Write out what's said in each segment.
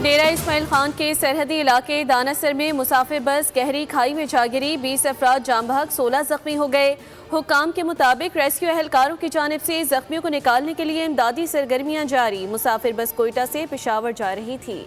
डेरा इस्माइल खान के सरहदी इलाके दानासर में मुसाफिर बस गहरी खाई में जा गिरी। 20 अफराद जाम बहक, 16 जख्मी हो गए। हुक्काम के मुताबिक रेस्क्यू एहलकारों की जानिब से जख्मियों को निकालने के लिए इमदादी सरगर्मियां जारी। मुसाफिर बस कोयटा से पेशावर जा रही थी।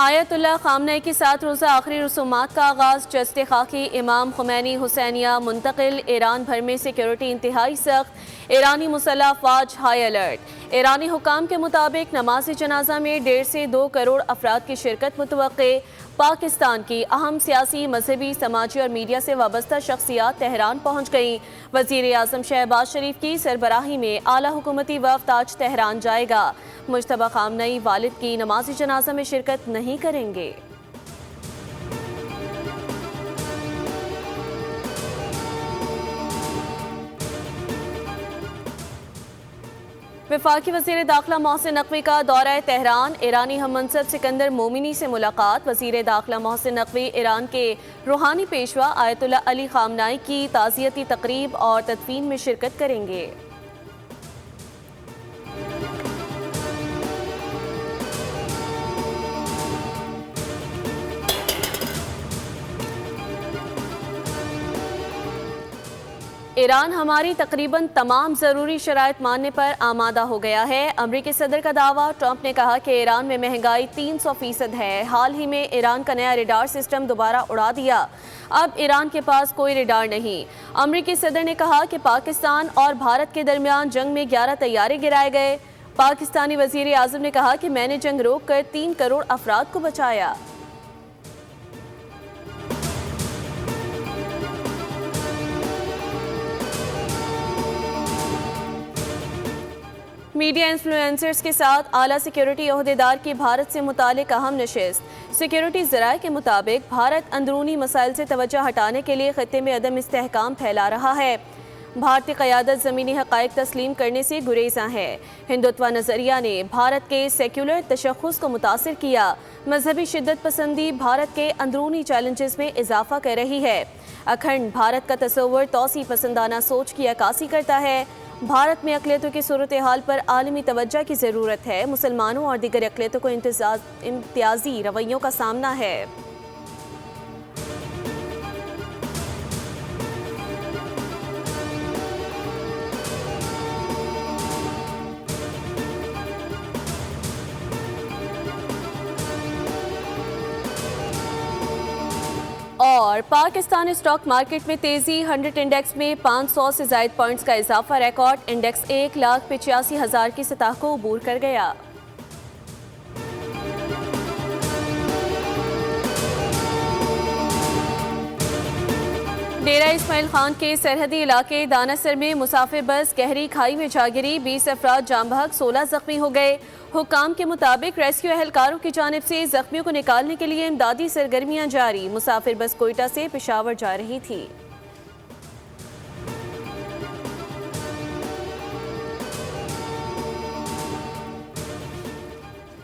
आयतुल्लाह खामनेई की 7 रोज़ा आखिरी रसूमात का आगाज़। जस्ते खाकी इमाम खुमैनी हुसैनिया मुंतकिल। ईरान भर में सिक्योरिटी इंतहाई सख्त। ईरानी मुसल्लह अफवाज हाई अलर्ट। ईरानी हुकाम के मुताबिक नमाज जनाजा में 1.5 से 2 करोड़ अफराद की शिरकत मुतवक्के। पाकिस्तान की अहम सियासी, मजहबी, समाजी और मीडिया से वाबस्ता शख्सियात तेहरान पहुँच गईं। वज़ीर आज़म शहबाज शरीफ की सरबराही में आला हुकूमती वफ़द आज तेहरान जाएगा। मुज्तबा खामनेई वालिद की नमाज जनाजा में शिरकत नहीं करेंगे। वफाकी वज़ीर दाखिला मोहसिन नकवी का दौरा तेहरान। ईरानी हम मनसब सिकंदर मोमिनी से मुलाकात। वज़ीर दाखिला मोहसिन नकवी ईरान के रूहानी पेशवा आयतुल्लाह अली खामनेई की ताज़ियती तकरीब और तदफीन में शिरकत करेंगे। ईरान हमारी तकरीबन तमाम ज़रूरी शराइत मानने पर आमादा हो गया है। अमरीकी सदर का दावा। ट्रंप ने कहा कि ईरान में महंगाई 300% है। हाल ही में ईरान का नया रेडार सिस्टम दोबारा उड़ा दिया। अब ईरान के पास कोई रेडार नहीं। अमरीकी सदर ने कहा कि पाकिस्तान और भारत के दरमियान जंग में 11 तैयारे गिराए गए। पाकिस्तानी वज़ीर आज़म ने कहा कि मैंने जंग रोक कर 3 करोड़ अफराद को बचाया। मीडिया इन्फ्लुएंसर्स के साथ आला सिक्योरिटी ओहदेदार की भारत से मुतालिक अहम नशिस्त। सिक्योरिटी ज़राए के मुताबिक भारत अंदरूनी मसाइल से तवज्जो हटाने के लिए खत्ते में अदम इस्तेहकाम फैला रहा है। भारतीय क़यादत ज़मीनी हक़ाइक़ तस्लीम करने से गुरेज़ा है। हिंदुत्व नज़रिया ने भारत के सेक्युलर तशख़्ख़ुस को मुतासिर किया। मजहबी शिद्दत पसंदी भारत के अंदरूनी चैलेंजेस में इजाफा कर रही है। अखंड भारत का तस्वुर तौसी पसंदाना सोच की अक्कासी करता है। भारत में अक़लियतों की सूरत हाल पर आलमी तवज्जो की ज़रूरत है। मुसलमानों और दीगर अक़लियतों को इम्तियाजी रवैयों का सामना है। और पाकिस्तानी स्टॉक मार्केट में तेजी। 100 इंडेक्स में 500 से ज़ायद पॉइंट्स का इजाफा। रिकॉर्ड इंडेक्स 1,85,000 की सतह को अबूर कर गया। डेरा इस्माइल खान के सरहदी इलाके दानासर में मुसाफिर बस गहरी खाई में जा गिरी। 20 अफराद जाम बहक, 16 जख्मी हो गए। हुक्काम के मुताबिक रेस्क्यू एहलकारों की जानिब से जख्मियों को निकालने के लिए इमदादी सरगर्मियां जारी। मुसाफिर बस कोयटा से पेशावर जा रही थी।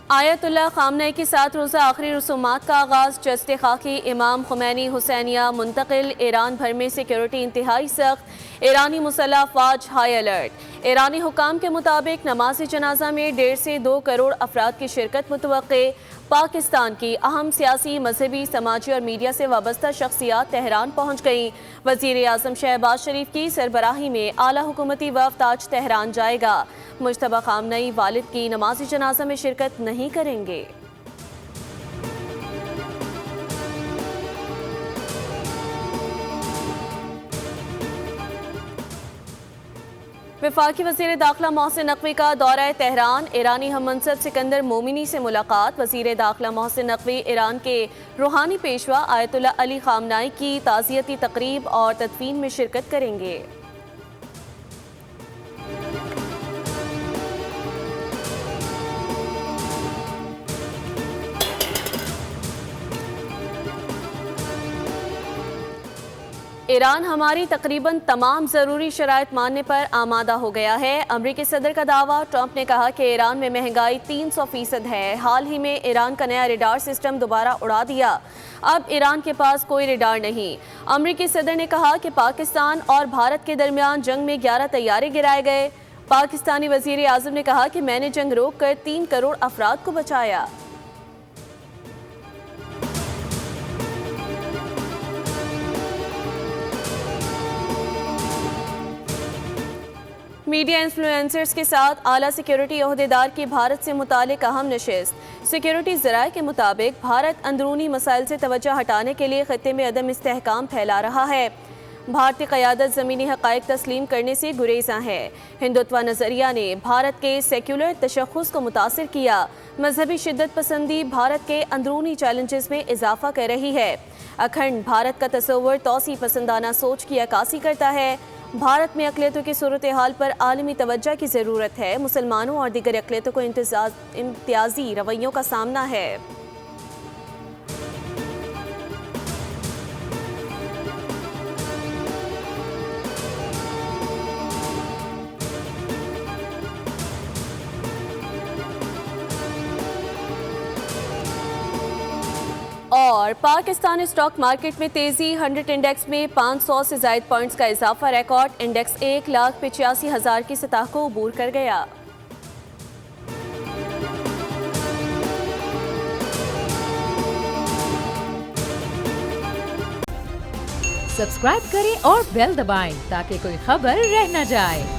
आयतुल्लाह खामनेई की 7 रोज़ा आखिरी रसूमात का आगाज़। जस्ते खाकी इमाम खुमैनी हुसैनिया मुंतकिल। ईरान भर में सिक्योरिटी इंतहाई सख्त। ईरानी मुसल्लह अफवाज हाई अलर्ट। ईरानी हुकाम के मुताबिक नमाज जनाजा में 1.5 से 2 करोड़ अफराद की शिरकत मुतवक्के। पाकिस्तान की अहम सियासी, मजहबी, समाजी और मीडिया से वाबस्ता शख्सियात तेहरान पहुँच गईं। वज़ीर आज़म शहबाज शरीफ की सरबराही में आला हुकूमती वफ़द आज तेहरान जाएगा। मुज्तबा खामनेई वालिद की नमाज जनाजा में शिरकत नहीं करेंगे। वफाकी वज़ीर दाखिला मोहसिन नकवी का दौरा तेहरान। ईरानी हम मनसब सिकंदर मोमिनी से मुलाकात। वज़ीर दाखिला मोहसिन नकवी ईरान के रूहानी पेशवा आयतुल्लाह अली खामनेई की ताज़ियती तकरीब और तदफीन में शिरकत करेंगे। ईरान हमारी तकरीबन तमाम ज़रूरी शराइत मानने पर आमादा हो गया है। अमरीकी सदर का दावा। ट्रंप ने कहा कि ईरान में महंगाई 300% है। हाल ही में ईरान का नया रडार सिस्टम दोबारा उड़ा दिया। अब ईरान के पास कोई रडार नहीं। अमरीकी सदर ने कहा कि पाकिस्तान और भारत के दरमियान जंग में 11 तैयारे गिराए गए। पाकिस्तानी वज़ीर आज़म ने कहा कि मैंने जंग रोक कर 3 करोड़ अफराद को बचाया। मीडिया इन्फ्लुएंसर्स के साथ आला सिक्योरिटी ओहदेदार की भारत से मुतालिक अहम नशिस्त। सिक्योरिटी ज़राए के मुताबिक भारत अंदरूनी मसाइल से तवज्जो हटाने के लिए खत्ते में अदम इस्तेहकाम फैला रहा है। भारतीय क़यादत ज़मीनी हक़ाइक़ तस्लीम करने से गुरेज़ा है। हिंदुत्व नज़रिया ने भारत के सेक्युलर तशख़्ख़ुस को मुतासिर किया। मजहबी शिद्दत पसंदी भारत के अंदरूनी चैलेंजेस में इजाफा कर रही है। अखंड भारत का तस्वुर तौसी पसंदाना सोच की अक्कासी करता है। भारत में अक़लियतों की सूरत हाल पर आलमी तवज्जो की ज़रूरत है। मुसलमानों और दीगर अक़लियतों को इम्तियाजी रवैयों का सामना है। और पाकिस्तान स्टॉक मार्केट में तेजी। 100 इंडेक्स में 500 से ज़ायद पॉइंट्स का इजाफा। रिकॉर्ड इंडेक्स 1,85,000 की सतह को अबूर कर गया। सब्सक्राइब करें और बेल दबाएं ताकि कोई खबर रह न जाए।